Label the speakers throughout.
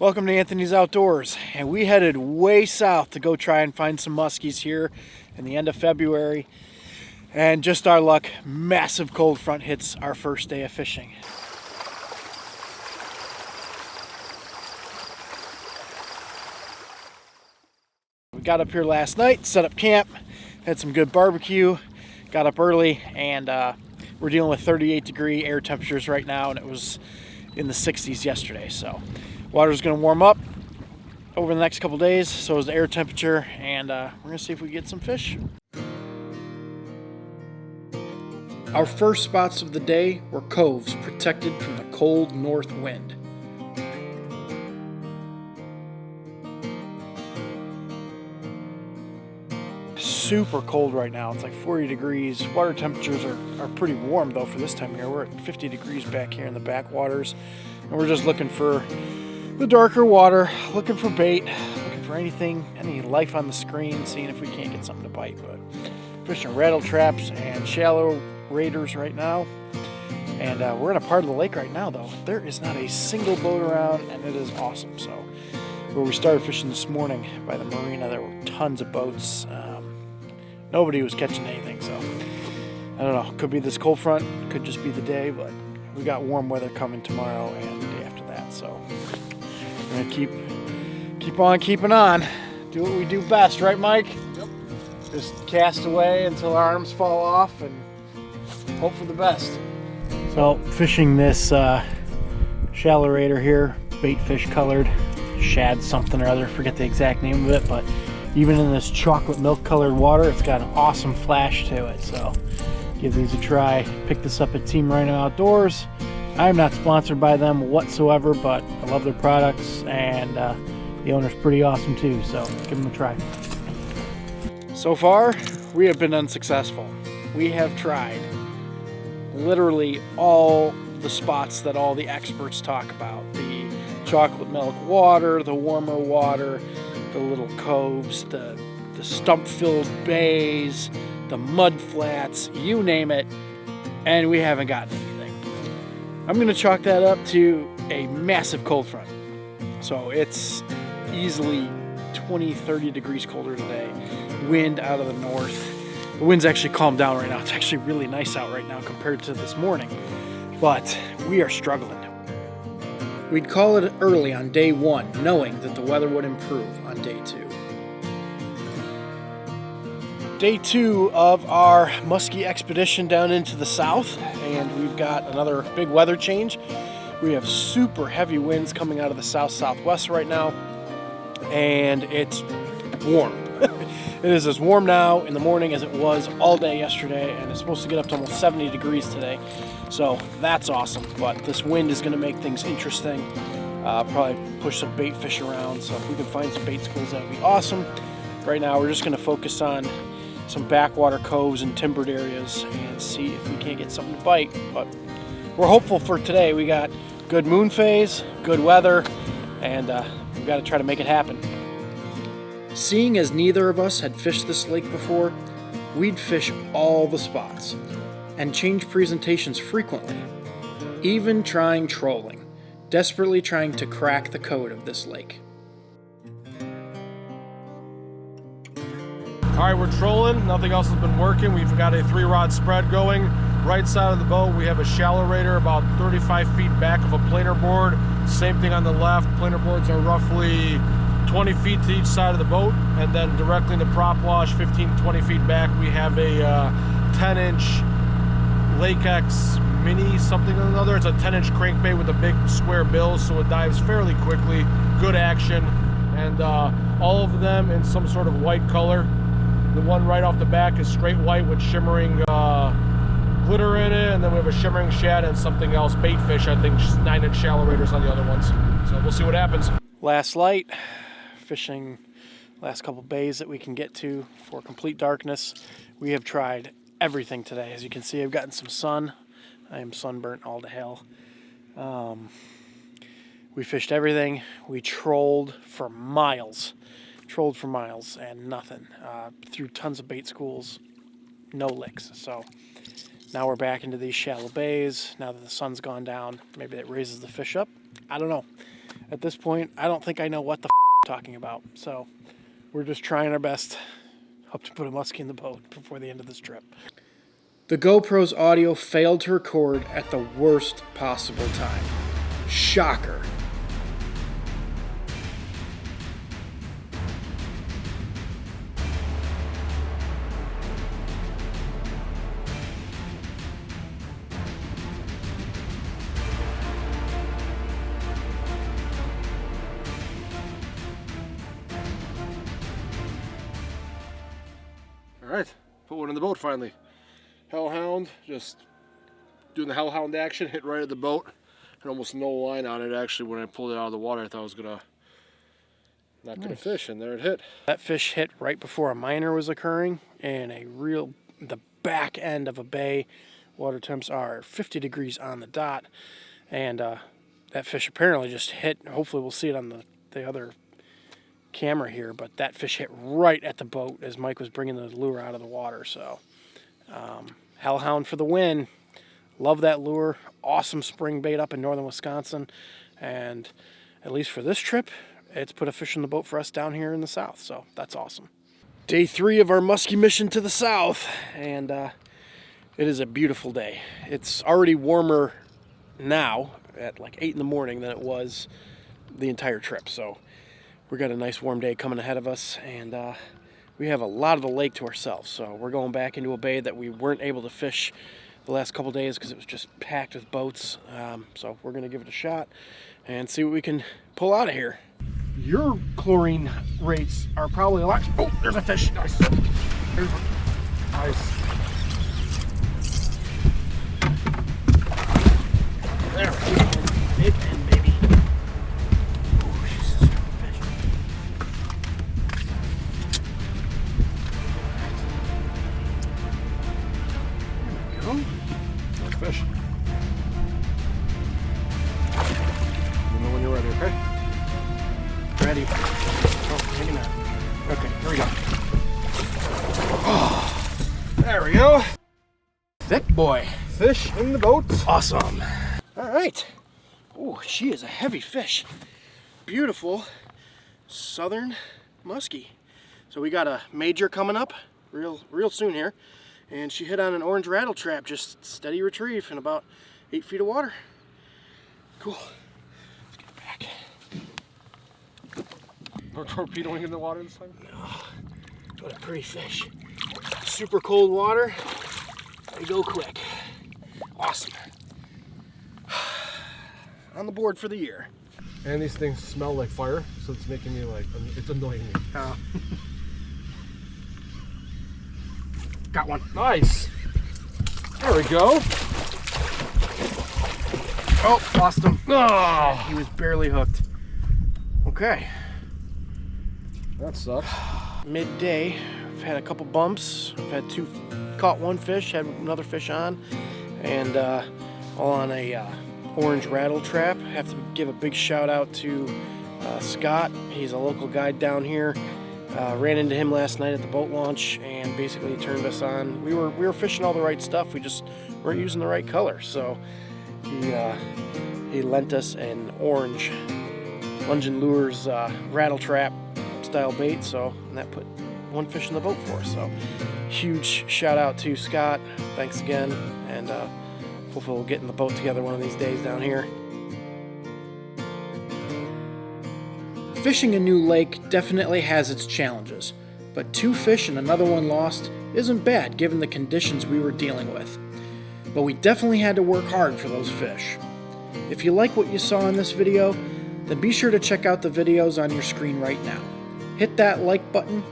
Speaker 1: Welcome to Anthony's Outdoors, and we headed way south to go try and find some muskies here in the end of February. And just our luck, massive cold front hits our first day of fishing. We got up here last night, set up camp, had some good barbecue, got up early, and we're dealing with 38-degree air temperatures right now, and it was in the 60s yesterday. So water's going to warm up over the next couple days, so is the air temperature, and we're going to see if we get some fish. Our first spots of the day were coves protected from the cold north wind. Super cold right now. It's like 40 degrees. Water temperatures are pretty warm though for this time of year. We're at 50 degrees back here in the backwaters, and we're just looking for the darker water, looking for bait, looking for anything, any life on the screen, seeing if we can't get something to bite. But fishing rattle traps and shallow raiders right now. And we're in a part of the lake right now though. There is not a single boat around, and it is awesome. So where we started fishing this morning by the marina, there were tons of boats. Nobody was catching anything, so I don't know. Could be this cold front, could just be the day, but we got warm weather coming tomorrow and the day after that. So we're gonna keep on keeping on. Do what we do best, right, Mike?
Speaker 2: Yep.
Speaker 1: Just cast away until our arms fall off and hope for the best. So fishing this shallow raider here, bait fish colored, shad something or other, forget the exact name of it, but even in this chocolate milk colored water, it's got an awesome flash to it. So give these a try. Pick this up at Team Rhino Outdoors. I'm not sponsored by them whatsoever, but I love their products, and the owner's pretty awesome too, so give them a try. So far, we have been unsuccessful. We have tried literally all the spots that all the experts talk about. The chocolate milk water, the warmer water, the little coves, the stump-filled bays, the mud flats, you name it, and we haven't gotten anything. I'm going to chalk that up to a massive cold front. So it's easily 20, 30 degrees colder today. Wind out of the north. The wind's actually calmed down right now. It's actually really nice out right now compared to this morning, but we are struggling. We'd call it early on day one, knowing that the weather would improve on day two. Day two of our musky expedition down into the south, and we've got another big weather change. We have super heavy winds coming out of the south-southwest right now, and it's warm. It is as warm now in the morning as it was all day yesterday, and it's supposed to get up to almost 70 degrees today. So that's awesome, but this wind is going to make things interesting. Probably push some bait fish around, so if we can find some bait schools, that would be awesome. Right now we're just going to focus on some backwater coves and timbered areas and see if we can't get something to bite. But we're hopeful for today. We got good moon phase, good weather, and we've got to try to make it happen. Seeing as neither of us had fished this lake before, we'd fish all the spots and change presentations frequently, even trying trolling, desperately trying to crack the code of this lake.
Speaker 2: All right, we're trolling. Nothing else has been working. We've got a 3-rod spread going. Right side of the boat, we have a shallow raider about 35 feet back of a planer board. Same thing on the left. Planer boards are roughly 20 feet to each side of the boat, and then directly in the prop wash, 15 to 20 feet back, we have a 10-inch Lake X Mini something or another. It's a 10-inch crankbait with a big square bill, so it dives fairly quickly. Good action, and all of them in some sort of white color. The one right off the back is straight white with shimmering glitter in it, and then we have a shimmering shad and something else, bait fish, I think, 9-inch shallow raiders on the other ones. So we'll see what happens.
Speaker 1: Last light, fishing last couple bays that we can get to for complete darkness. We have tried everything today. As you can see, I've gotten some sun. I am sunburnt all to hell. We fished everything. We trolled for miles. And nothing. Threw tons of bait schools, no licks. So now we're back into these shallow bays. Now that the sun's gone down, maybe it raises the fish up. I don't know. at this point, I don't think I know what the I'm talking about. So we're just trying our best. Hope to put a muskie in the boat before the end of this trip. The GoPro's audio failed to record at the worst possible time. Shocker.
Speaker 2: All right, put one in the boat finally. Hellhound, just doing the hellhound action, hit right at the boat, and almost no line on it. Actually, when I pulled it out of the water, I thought I was not gonna fish, and there it hit.
Speaker 1: That fish hit right before a minor was occurring, and the back end of a bay. Water temps are 50 degrees on the dot, and that fish apparently just hit. Hopefully, we'll see it on the other camera here, but that fish hit right at the boat as Mike was bringing the lure out of the water. So hellhound for the win. Love that lure. Awesome spring bait up in northern Wisconsin, and at least for this trip, it's put a fish in the boat for us down here in the south. So that's awesome. Day 3 of our muskie mission to the south, and it is a beautiful day. It's already warmer now at like 8 in the morning than it was the entire trip. So we got a nice warm day coming ahead of us, and we have a lot of the lake to ourselves. So we're going back into a bay that we weren't able to fish the last couple days because it was just packed with boats. So we're going to give it a shot and see what we can pull out of here. Your chlorine rates are probably a lot. Oh, there's a fish. Nice. There's one. Nice. There we go. Big end, baby. Oh, she's a strong fish. There we go.
Speaker 2: Nice fish. Let me know when you're ready, okay?
Speaker 1: Ready. Oh, hang in there. Okay, here we go. Oh, there we go. Thick boy.
Speaker 2: Fish in the boat.
Speaker 1: Awesome. All right. Oh, she is a heavy fish. Beautiful southern muskie. So we got a major coming up real soon here. And she hit on an orange rattle trap, just steady retrieve in about 8 feet of water. Cool. Let's get it back.
Speaker 2: No torpedoing in the water this time?
Speaker 1: No. What a pretty fish. Super cold water. They go quick. Awesome. On the board for the year.
Speaker 2: And these things smell like fire, so it's making me like, it's annoying me.
Speaker 1: Oh. Got one.
Speaker 2: Nice. There we go.
Speaker 1: Oh, lost him.
Speaker 2: Oh,
Speaker 1: He was barely hooked. Okay.
Speaker 2: that sucks.
Speaker 1: Midday, I've had a couple bumps. I've had caught one fish, had another fish on, and all on a orange rattle trap. I have to give a big shout out to Scott. He's a local guide down here. Ran into him last night at the boat launch, and basically turned us on. We were fishing all the right stuff. We just weren't using the right color. So he lent us an orange Lungin Lures rattle trap style bait. So that put one fish in the boat for us. So huge shout out to Scott. Thanks again, and hopefully we'll get in the boat together one of these days down here. Fishing a new lake definitely has its challenges, but 2 fish and another one lost isn't bad given the conditions we were dealing with. But we definitely had to work hard for those fish. If you like what you saw in this video, then be sure to check out the videos on your screen right now. Hit that like button,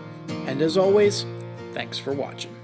Speaker 1: and as always, thanks for watching.